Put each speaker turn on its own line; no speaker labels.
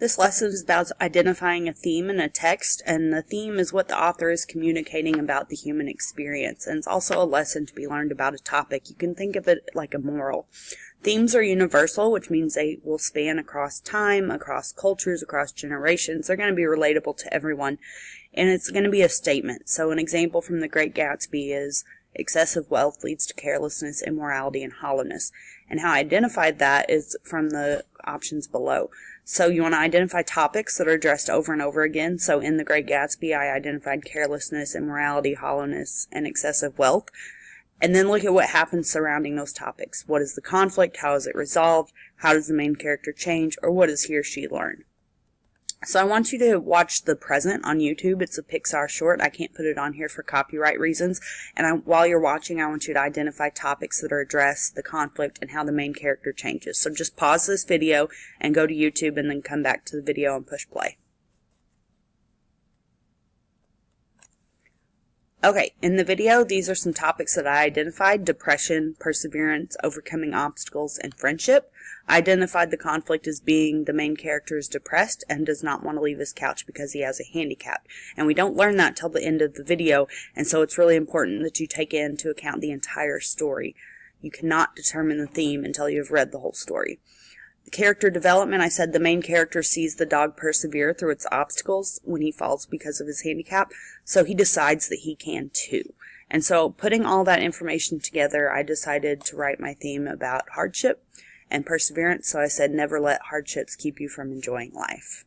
This lesson is about identifying a theme in a text, and the theme is what the author is communicating about the human experience, and it's also a lesson to be learned about a topic. You can think of it like a moral. Themes are universal, which means they will span across time, across cultures, across generations. They're going to be relatable to everyone, and it's going to be a statement. So an example from The Great Gatsby is excessive wealth leads to carelessness, immorality, and hollowness. And how I identified that is from the options below. So you want to identify topics that are addressed over and over again. So in The Great Gatsby, I identified carelessness, immorality, hollowness, and excessive wealth. And then look at what happens surrounding those topics. What is the conflict? How is it resolved? How does the main character change? Or what does he or she learn? So I want you to watch The Present on YouTube. It's a Pixar short. I can't put it on here for copyright reasons. And while you're watching, I want you to identify topics that are addressed, the conflict, and how the main character changes. So just pause this video and go to YouTube and then come back to the video and push play. Okay, in the video, these are some topics that I identified: depression, perseverance, overcoming obstacles, and friendship. I identified the conflict as being the main character is depressed and does not want to leave his couch because he has a handicap. And we don't learn that till the end of the video, and so it's really important that you take into account the entire story. You cannot determine the theme until you have read the whole story. The character development, I said the main character sees the dog persevere through its obstacles when he falls because of his handicap, so he decides that he can too. And so putting all that information together, I decided to write my theme about hardship and perseverance. So I said, never let hardships keep you from enjoying life.